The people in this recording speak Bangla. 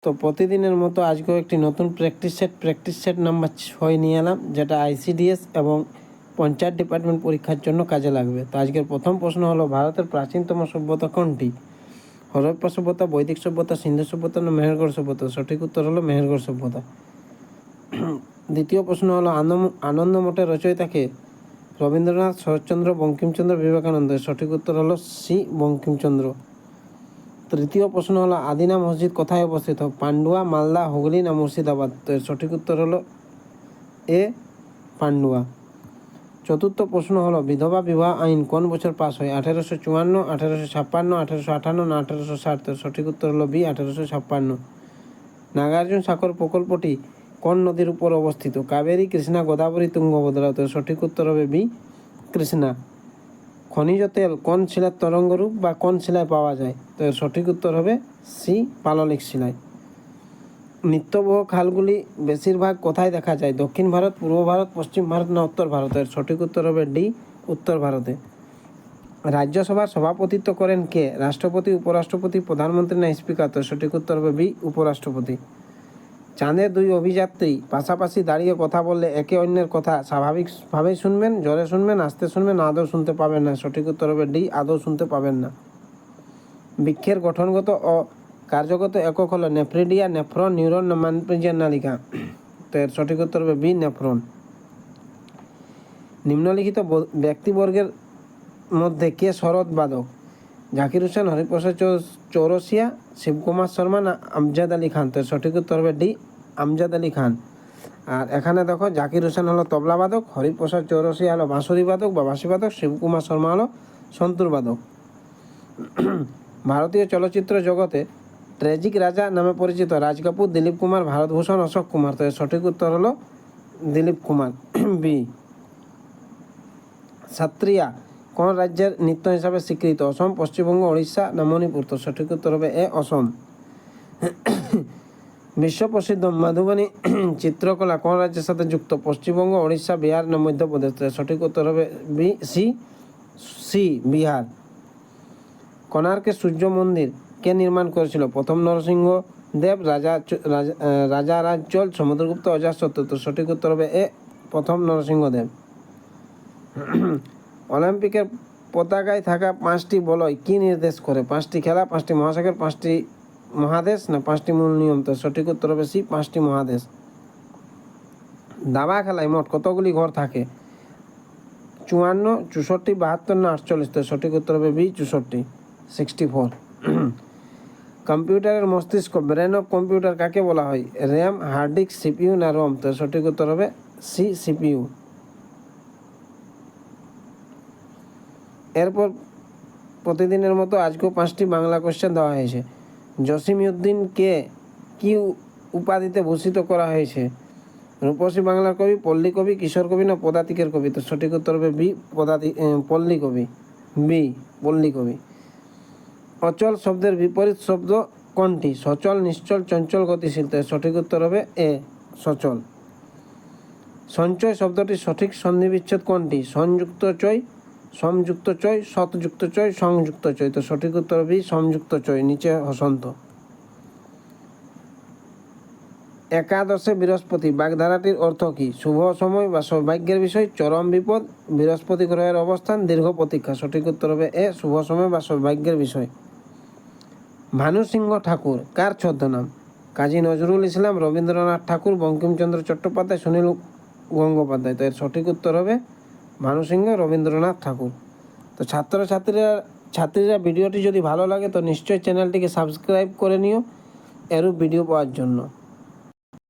তো প্রতিদিনের মতো আজকেও একটি নতুন প্র্যাকটিস সেট নাম্বার 6 নিয়ে এলাম, যেটা আইসিডিএস এবং পঞ্চায়েত ডিপার্টমেন্ট পরীক্ষার জন্য কাজে লাগবে। তো আজকের প্রথম প্রশ্ন হলো, ভারতের প্রাচীনতম সভ্যতা কোনটি? হরপ্পা সভ্যতা, বৈদিক সভ্যতা, সিন্ধু সভ্যতা না মেহেরগড় সভ্যতা? সঠিক উত্তর হলো মেহেরগড় সভ্যতা। দ্বিতীয় প্রশ্ন হলো, আনন্দ মঠের রচয়িতাকে? রবীন্দ্রনাথ, শরৎচন্দ্র, বঙ্কিমচন্দ্র, বিবেকানন্দ? সঠিক উত্তর হলো সি, বঙ্কিমচন্দ্র। তৃতীয় প্রশ্ন হলো, আদিনা মসজিদ কোথায় অবস্থিত? পান্ডুয়া, মালদা, হুগলি না মুর্শিদাবাদ? তো এর সঠিক উত্তর হলো এ, পান্ডুয়া। চতুর্থ প্রশ্ন হলো, বিধবা বিবাহ আইন কোন বছর পাস হয়? 1854, 1856, 1858 না 1860? তো সঠিক উত্তর হলো বি, 1856। নাগার্জুন সাগর প্রকল্পটি কোন নদীর উপর অবস্থিত? কাবেরী, কৃষ্ণা, গোদাবরী, তুঙ্গভদ্রা? তো সঠিক উত্তর হবে বি, কৃষ্ণা। খনিজ তেল কোন শিলার তরঙ্গরূপ বা কোন শিলায় পাওয়া যায়? তো এর সঠিক উত্তর হবে সি, পাললিক শিলায়। নিত্যবহ খালগুলি বেশিরভাগ কোথায় দেখা যায়? দক্ষিণ ভারত, পূর্ব ভারত, পশ্চিম ভারত না উত্তর ভারতের? সঠিক উত্তর হবে ডি, উত্তর ভারতে। রাজ্যসভার সভাপতিত্ব করেন কে? রাষ্ট্রপতি, উপরাষ্ট্রপতি, প্রধানমন্ত্রী না স্পিকার? তো সঠিক উত্তর হবে বি, উপরাষ্ট্রপতি। চাঁদের দুই অভিযাত্রী পাশাপাশি দাঁড়িয়ে কথা বললে একে অন্যের কথা স্বাভাবিকভাবেই শুনবেন, জোরে শুনবেন, আস্তে শুনবেন, আদৌ শুনতে পাবেন না? সঠিক উত্তর হবে ডি, আদৌ শুনতে পাবেন না। বৃক্ষের গঠনগত ও কার্যগত একক হলো নেফ্রিডিয়া, নেফ্রন, নিউরন না মানপেজিয়ান নালিকা? তো এর সঠিক উত্তর হবে বি, নেফ্রন। নিম্নলিখিত ব্যক্তিবর্গের মধ্যে কে শরৎ বাদক? জাকির হোসেন, হরিপ্রসাদ চৌরসিয়া, শিবকুমার শর্মা না আমজাদ আলী খান? তো সঠিক উত্তর হবে ডি, আমজাদ আলী খান। আর এখানে দেখো, জাকির হোসেন হলো তবলা বাদক, হরিপ্রসাদ চৌরসিয়া হলো বাঁশুরি বাদক বা বাঁশি বাদক, শিবকুমার শর্মা হলো সন্তুর বাদক। ভারতীয় চলচ্চিত্র জগতে ট্র্যাজিক রাজা নামে পরিচিত রাজ কাপুর, দিলীপ কুমার, ভারতভূষণ, অশোক কুমার? তো সঠিক উত্তর হলো দিলীপ কুমার, বি। সাত্রিয়া কোন রাজ্যের নৃত্য হিসাবে স্বীকৃত? অসম, পশ্চিমবঙ্গ, ওড়িশা না মণিপুর? তো সঠিক উত্তর হবে এ, অসম। বিশ্ব প্রসিদ্ধ মধুবনী চিত্রকলা কোন রাজ্যের সাথে যুক্ত? পশ্চিমবঙ্গ, ওড়িশা, বিহার না মধ্যপ্রদেশ? সঠিক উত্তর হবে বি, সি, বিহার। কোণার্কের সূর্য মন্দির কে নির্মাণ করেছিল? প্রথম নরসিংহ দেব, রাজা রাজচল, সমুদ্রগুপ্ত, অজাতশত্রু? তো সঠিক উত্তর হবে এ, প্রথম নরসিংহ দেব। অলিম্পিকের পতাকায় থাকা 5টি বলয় কি নির্দেশ করে? 5টি খেলা, 5টি মহাসাগর, 5টি মহাদেশ না 5টি মূল নিয়ম? তো সঠিক উত্তর হবে সি, 5টি মহাদেশ। দাবা খেলায় মোট কতগুলি ঘর থাকে? 54, 64, 72 না 48? তো সঠিক উত্তর হবে বি, 64, 64। কম্পিউটারের মস্তিষ্ক, ব্রেন অফ কম্পিউটার কাকে বলা হয়? র্যাম, হার্ড ডিস্ক, সিপিইউ না রোম? তো সঠিক উত্তর হবে সি, সিপিইউ। এরপর প্রতিদিনের মতো আজকেও 5টি বাংলা কোশ্চেন দেওয়া হয়েছে। জসিমউদ্দিনকে কি উপাধিতে ভূষিত করা হয়েছে? রূপসী বাংলার কবি, পল্লী কবি, কিশোর কবি না পদাতিকের কবি? তো সঠিক উত্তর হবে বি, পল্লী কবি, বি, পল্লী কবি। অচল শব্দের বিপরীত শব্দ কোনটি? সচল, নিশ্চল, চঞ্চল, গতিশীল? তো সঠিক উত্তর হবে এ, সচল। সঞ্চয় শব্দটির সঠিক সন্ধিবিচ্ছেদ কোনটি? সংযুক্ত চয়, সমযুক্ত চয়, শতযুক্ত চয়, সংযুক্ত চয়? তো সঠিক উত্তর বি, সমযুক্ত চয়, নিচে হসন্ত। একাদশে বৃহস্পতি বাগধারাটির অর্থ কী? শুভ সময় বা সৌভাগ্যের বিষয়, চরম বিপদ, বৃহস্পতি গ্রহের অবস্থান, দীর্ঘ প্রতীক্ষা? সঠিক উত্তর হবে এ, শুভ সময় বা সৌভাগ্যের বিষয়। ভানু সিংহ ঠাকুর কার ছদ্মনাম? কাজী নজরুল ইসলাম, রবীন্দ্রনাথ ঠাকুর, বঙ্কিমচন্দ্র চট্টোপাধ্যায়, সুনীল গঙ্গোপাধ্যায়? তো এর সঠিক উত্তর হবে ভানু সিংহ, রবীন্দ্রনাথ ঠাকুর। তো ছাত্রীরা ভিডিওটি যদি ভালো লাগে তো নিশ্চয়ই চ্যানেলটিকে সাবস্ক্রাইব করে নিও এরূপ ভিডিও পাওয়ার জন্য।